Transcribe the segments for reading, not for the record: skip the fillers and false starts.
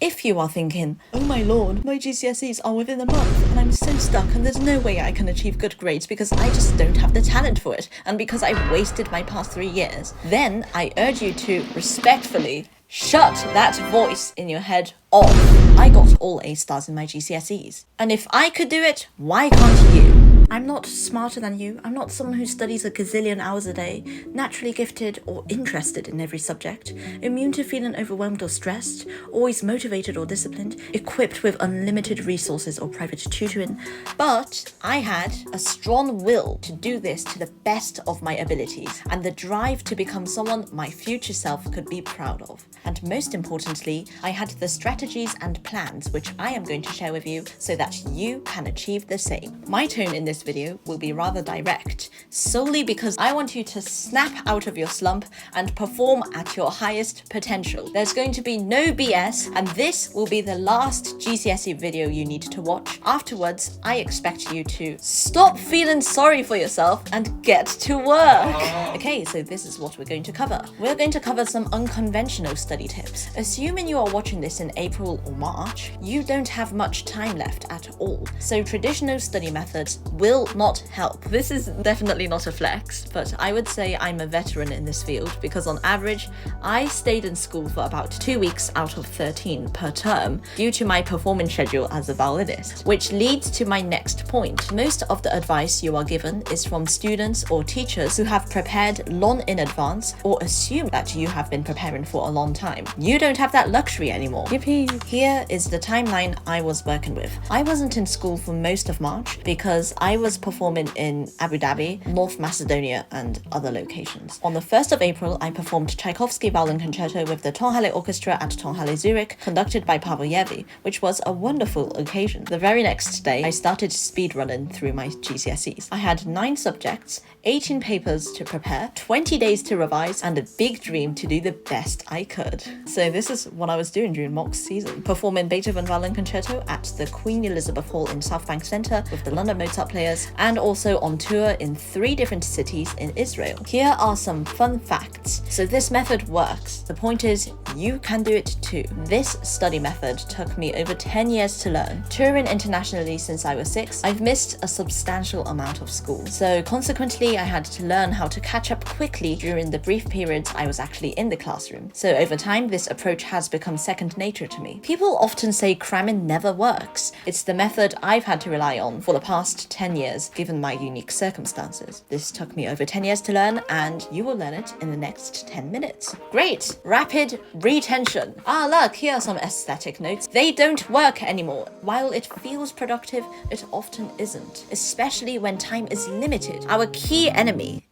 If you are thinking, oh my lord, my GCSEs are within a month and I'm so stuck and there's no way I can achieve good grades because I just don't have the talent for it and because I've wasted my past 3 years, then I urge you to respectfully shut that voice in your head off. I got all A stars in my GCSEs. And if I could do it, why can't you? I'm not smarter than you. I'm not someone who studies a gazillion hours a day, naturally gifted or interested in every subject, immune to feeling overwhelmed or stressed, always motivated or disciplined, equipped with unlimited resources or private tutoring. But I had a strong will to do this to the best of my abilities and the drive to become someone my future self could be proud of. And most importantly, I had the strategies and plans which I am going to share with you so that you can achieve the same. My tone in this video will be rather direct, solely because I want you to snap out of your slump and perform at your highest potential. There's going to be no BS, and this will be the last GCSE video you need to watch. Afterwards, I expect you to stop feeling sorry for yourself and get to work. Okay, so this is what we're going to cover. We're going to cover some unconventional study tips. Assuming you are watching this in April or March, you don't have much time left at all. So traditional study methods will not help. This is definitely not a flex, but I would say I'm a veteran in this field because on average, I stayed in school for about 2 weeks out of 13 per term due to my performance schedule as a violinist, which leads to my next point. Most of the advice you are given is from students or teachers who have prepared long in advance or assume that you have been preparing for a long time. You don't have that luxury anymore. Yippee! Here is the timeline I was working with. I wasn't in school for most of March because I was performing in Abu Dhabi, North Macedonia, and other locations. On the 1st of April, I performed Tchaikovsky Violin Concerto with the Tonhalle Orchestra at Tonhalle Zurich, conducted by Pavel Yevi, which was a wonderful occasion. The very next day, I started speedrunning through my GCSEs. I had 9 subjects, 18 papers to prepare, 20 days to revise, and a big dream to do the best I could. So this is what I was doing during mock season. Performing Beethoven Violin Concerto at the Queen Elizabeth Hall in South Bank Centre with the London Mozart Players, and also on tour in 3 different cities in Israel. Here are some fun facts. So this method works. The point is, you can do it too. This study method took me over 10 years to learn. Touring internationally since I was 6, I've missed a substantial amount of school. So consequently, I had to learn how to catch up quickly during the brief periods I was actually in the classroom. So over time, this approach has become second nature to me. People often say cramming never works. It's the method I've had to rely on for the past 10 years, given my unique circumstances. This took me over 10 years to learn, and you will learn it in the next 10 minutes. Great! Rapid retention. Ah, look, here are some aesthetic notes. They don't work anymore. While it feels productive, it often isn't, especially when time is limited. Our key enemy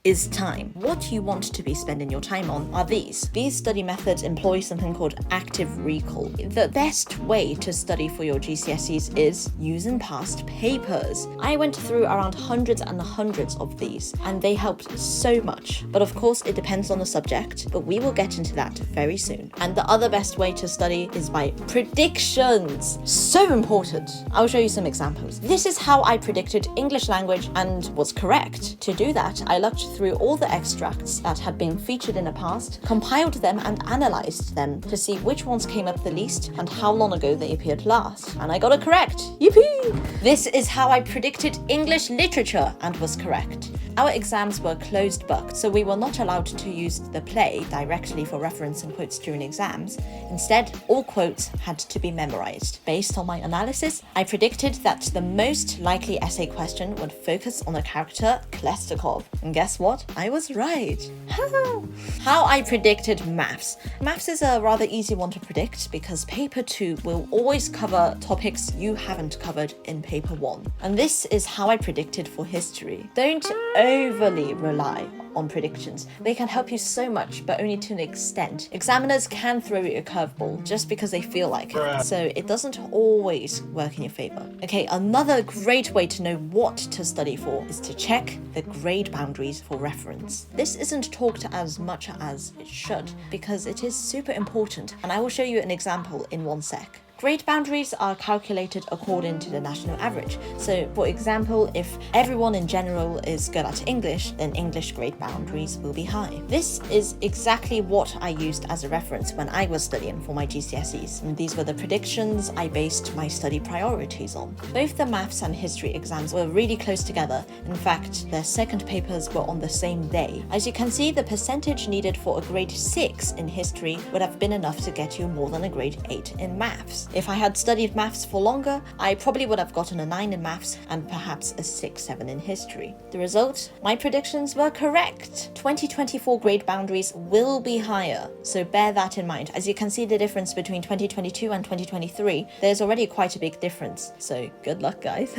is time. What you want to be spending your time on are these. These study methods employ something called active recall. The best way to study for your GCSEs is using past papers. I went through around hundreds and hundreds of these, and they helped so much. But of course, it depends on the subject, but we will get into that very soon. And the other best way to study is by predictions. So important. I'll show you some examples. This is how I predicted English language and was correct. To do that, I looked through all the extracts that had been featured in the past, compiled them and analysed them to see which ones came up the least and how long ago they appeared last. And I got it correct. Yippee! This is how I predicted English literature and was correct. Our exams were closed book, so we were not allowed to use the play directly for reference and quotes during exams. Instead, all quotes had to be memorized. Based on my analysis, I predicted that the most likely essay question would focus on the character Klestakov. And guess what? I was right. How I predicted maths. Maths is a rather easy one to predict because paper 2 will always cover topics you haven't covered in paper 1. And this is how I predicted for history. Don't overly rely on predictions. They can help you so much, but only to an extent. Examiners can throw you a curveball just because they feel like it, so it doesn't always work in your favor. Okay, another great way to know what to study for is to check the grade boundaries for reference. This isn't talked as much as it should because it is super important, and I will show you an example in one sec. Grade boundaries are calculated according to the national average. So, for example, if everyone in general is good at English, then English grade boundaries will be high. This is exactly what I used as a reference when I was studying for my GCSEs. And these were the predictions I based my study priorities on. Both the maths and history exams were really close together. In fact, their second papers were on the same day. As you can see, the percentage needed for a grade 6 in history would have been enough to get you more than a grade 8 in maths. If I had studied maths for longer, I probably would have gotten a 9 in maths and perhaps a 6-7 in history. The result? My predictions were correct. 2024 grade boundaries will be higher, so bear that in mind. As you can see the difference between 2022 and 2023, there's already quite a big difference, so good luck, guys.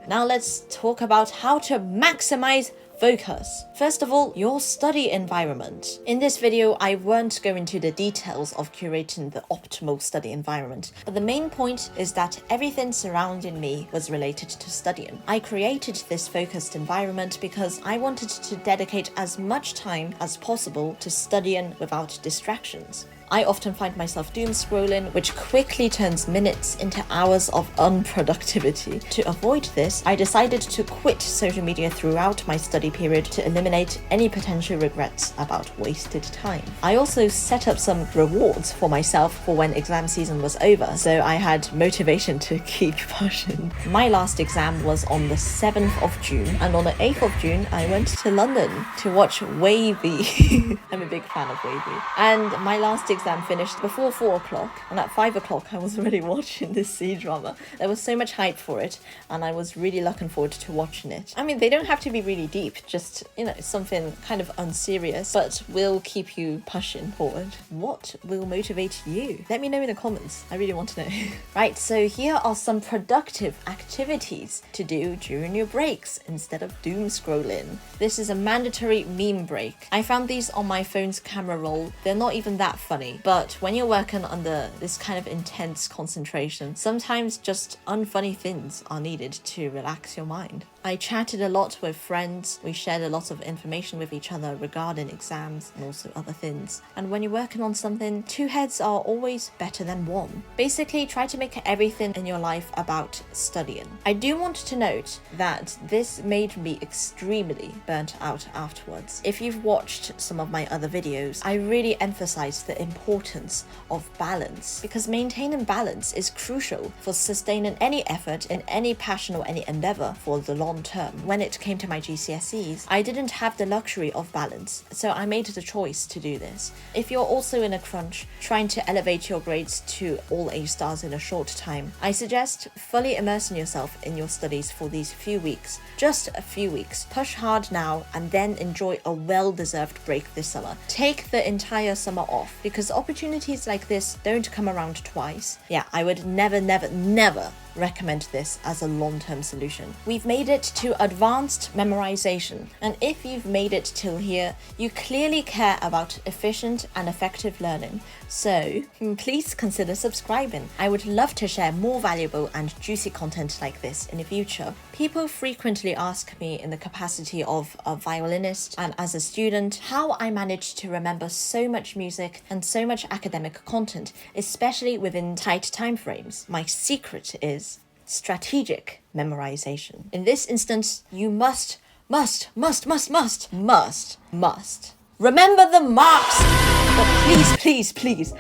Now let's talk about how to maximize focus. First of all, your study environment. In this video, I won't go into the details of curating the optimal study environment, but the main point is that everything surrounding me was related to studying. I created this focused environment because I wanted to dedicate as much time as possible to studying without distractions. I often find myself doom scrolling, which quickly turns minutes into hours of unproductivity. To avoid this, I decided to quit social media throughout my study period to eliminate any potential regrets about wasted time. I also set up some rewards for myself for when exam season was over, so I had motivation to keep pushing. My last exam was on the 7th of June, and on the 8th of June, I went to London to watch Wellbeing. I'm a big fan of Wellbeing. And my last exam finished before 4 o'clock, and at 5 o'clock I was already watching this C drama. There was so much hype for it, and I was really looking forward to watching it. I mean, they don't have to be really deep, just, something kind of unserious, but will keep you pushing forward. What will motivate you? Let me know in the comments. I really want to know. Right, so here are some productive activities to do during your breaks instead of doom scrolling. This is a mandatory meme break. I found these on my phone's camera roll. They're not even that funny, but when you're working under this kind of intense concentration, sometimes just unfunny things are needed to relax your mind. I chatted a lot with friends. We shared a lot of information with each other regarding exams and also other things. And when you're working on something, 2 heads are always better than 1. Basically, try to make everything in your life about studying. I do want to note that this made me extremely burnt out afterwards. If you've watched some of my other videos, I really emphasize the importance of balance, because maintaining balance is crucial for sustaining any effort in any passion or any endeavor for the long term. When it came to my GCSEs, I didn't have the luxury of balance, so I made the choice to do this. If you're also in a crunch, trying to elevate your grades to all A stars in a short time, I suggest fully immersing yourself in your studies for these few weeks. Just a few weeks. Push hard now and then enjoy a well-deserved break this summer. Take the entire summer off, because opportunities like this don't come around twice. Yeah, I would never recommend this as a long-term solution. We've made it to advanced memorization, and if you've made it till here, you clearly care about efficient and effective learning. So please consider subscribing. I would love to share more valuable and juicy content like this in the future. People frequently ask me in the capacity of a violinist and as a student how I managed to remember so much music and so much academic content, especially within tight timeframes. My secret is strategic memorization. In this instance, you must remember the marks. But please,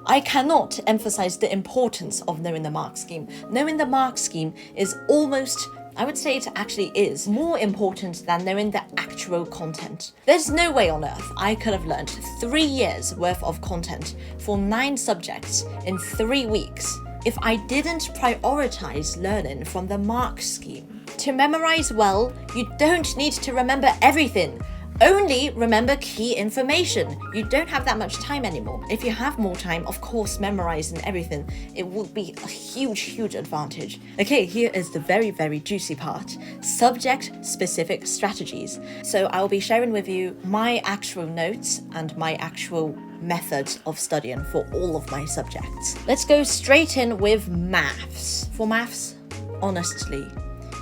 I cannot emphasize the importance of knowing the mark scheme. Knowing the mark scheme is almost, I would say it actually is, more important than knowing the actual content. There's no way on earth I could have learned 3 years worth of content for 9 subjects in 3 weeks if I didn't prioritize learning from the mark scheme. To memorize well, you don't need to remember everything. Only remember key information. You don't have that much time anymore. If you have more time, of course, memorizing everything, it will be a huge advantage. Okay, here is the very juicy part. Subject-specific strategies. So I'll be sharing with you my actual notes and my actual method of studying for all of my subjects. Let's go straight in with maths. For maths, honestly,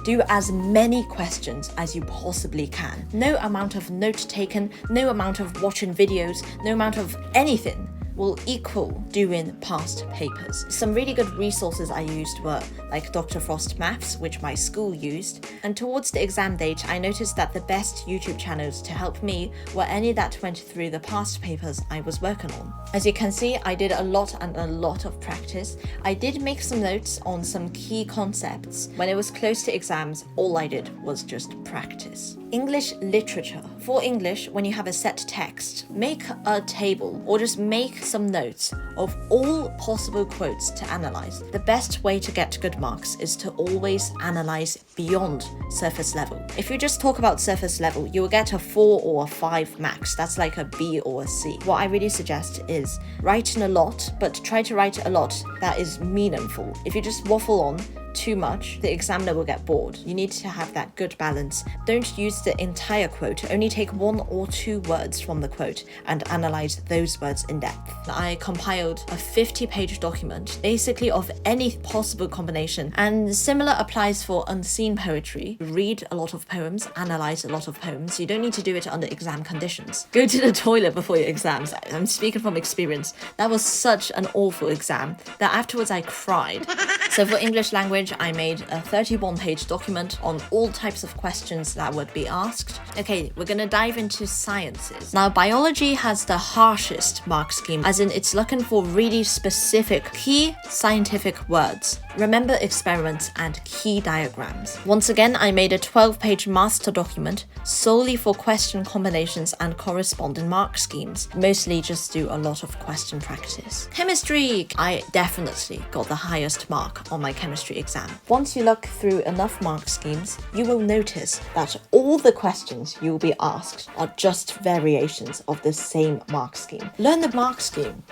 do as many questions as you possibly can. No amount of note taken, no amount of watching videos, no amount of anything will equal doing past papers. Some really good resources I used were like Dr. Frost Maths, which my school used, and towards the exam date I noticed that the best YouTube channels to help me were any that went through the past papers I was working on. As you can see, I did a lot of practice. I did make some notes on some key concepts. When it was close to exams, all I did was just practice. English literature. For English, when you have a set text, make a table or just make some notes of all possible quotes to analyze. The best way to get good marks is to always analyze beyond surface level. If you just talk about surface level, you will get a 4 or a 5 max. That's like a B or a C. What I really suggest is writing a lot, but try to write a lot that is meaningful. If you just waffle on too much, the examiner will get bored. You need to have that good balance. Don't use the entire quote, only take 1 or 2 words from the quote and analyze those words in depth. I compiled a 50-page document, basically of any possible combination, and similar applies for unseen poetry. Read a lot of poems, analyze a lot of poems. You don't need to do it under exam conditions. Go to the toilet before your exams. I'm speaking from experience. That was such an awful exam that afterwards I cried. So for English language, I made a 31-page document on all types of questions that would be asked. Okay, we're gonna dive into sciences. Now, biology has the harshest mark scheme, as in it's looking for really specific key scientific words. Remember experiments and key diagrams. Once again, I made a 12-page master document solely for question combinations and corresponding mark schemes. Mostly just do a lot of question practice. Chemistry! I definitely got the highest mark on my chemistry exam. Once you look through enough mark schemes, you will notice that all the questions you will be asked are just variations of the same mark scheme. Learn the mark scheme.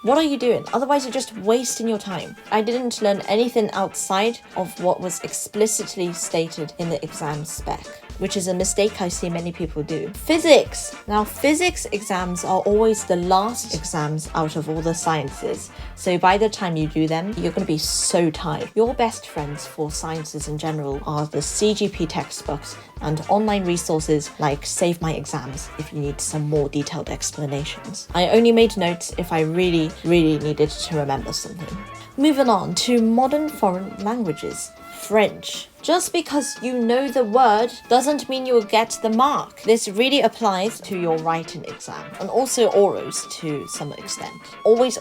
What are you doing? Otherwise, you're just wasting your time. I didn't learn anything outside of what was explicitly stated in the exam spec, which is a mistake I see many people do. Physics! Now, physics exams are always the last exams out of all the sciences. So by the time you do them, you're going to be so tired. Your best friends for sciences in general are the CGP textbooks and online resources like Save My Exams if you need some more detailed explanations. I only made notes if I really needed to remember something. Moving on to modern foreign languages. French. Just because you know the word doesn't mean you will get the mark. This really applies to your writing exam and also orals to some extent. Always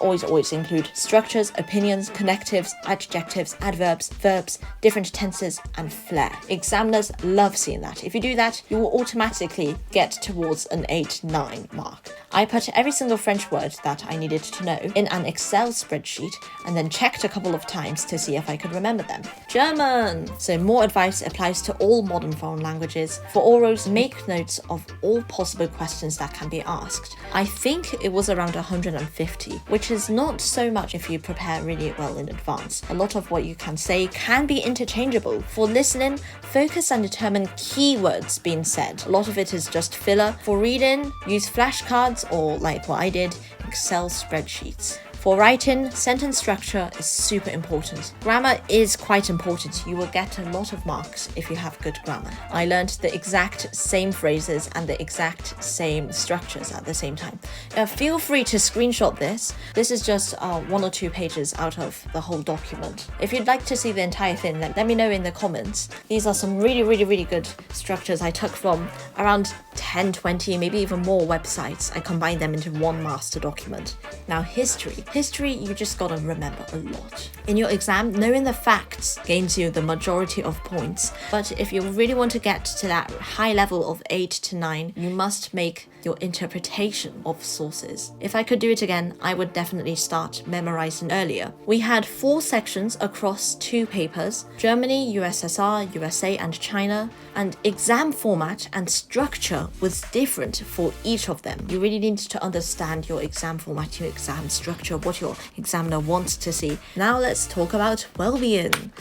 include structures, opinions, connectives, adjectives, adverbs, verbs, different tenses, and flair. Examiners love seeing that. If you do that, you will automatically get towards an 8-9 mark. I put every single French word that I needed to know in an Excel spreadsheet and then checked a couple of times to see if I could remember them. German! So more advice applies to all modern foreign languages. For orals, make notes of all possible questions that can be asked. I think it was around 150, which is not so much if you prepare really well in advance. A lot of what you can say can be interchangeable. For listening, focus and determine keywords being said. A lot of it is just filler. For reading, use flashcards or, like what I did, Excel spreadsheets. For writing, sentence structure is super important. Grammar is quite important. You will get a lot of marks if you have good grammar. I learned the exact same phrases and the exact same structures at the same time. Feel free to screenshot this. This is just 1 or 2 pages out of the whole document. If you'd like to see the entire thing, let me know in the comments. These are some really good structures I took from around 10, 20, maybe even more websites. I combined them into one master document. Now, history. History, you just gotta remember a lot. In your exam, knowing the facts gains you the majority of points, but if you really want to get to that high level of 8 to 9, you must make your interpretation of sources. If I could do it again, I would definitely start memorizing earlier. We had 4 sections across 2 papers: Germany, USSR, USA, and China, and exam format and structure was different for each of them. You really need to understand your exam format, your exam structure, what your examiner wants to see. Now let's talk about well-being.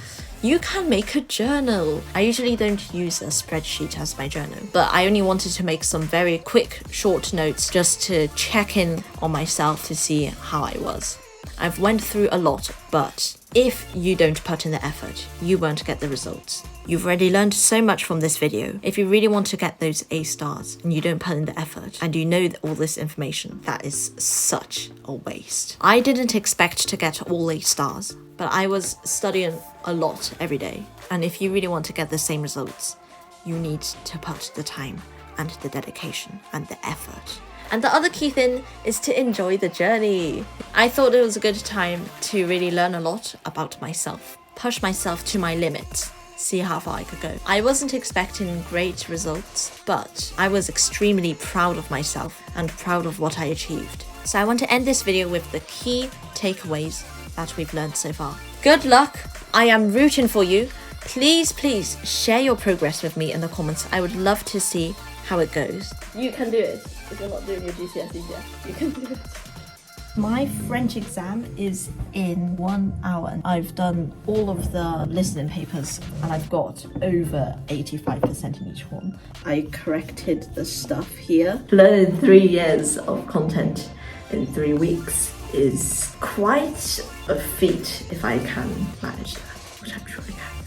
You can make a journal. I usually don't use a spreadsheet as my journal, but I only wanted to make some very quick, short notes just to check in on myself to see how I was. I've went through a lot, but if you don't put in the effort, you won't get the results. You've already learned so much from this video. If you really want to get those A stars and you don't put in the effort and you know all this information, that is such a waste. I didn't expect to get all A stars, but I was studying a lot every day. And if you really want to get the same results, you need to put the time and the dedication and the effort. And the other key thing is to enjoy the journey. I thought it was a good time to really learn a lot about myself, push myself to my limits, see how far I could go. I wasn't expecting great results, but I was extremely proud of myself and proud of what I achieved. So I want to end this video with the key takeaways that we've learned so far. Good luck. I am rooting for you. Please share your progress with me in the comments. I would love to see how it goes. You can do it. If you're not doing your GCSEs yet, you can do it. My French exam is in 1 hour. I've done all of the listening papers and I've got over 85% in each one. I corrected the stuff here. Learning 3 years of content in 3 weeks is quite a feat if I can manage that, which I'm sure I can.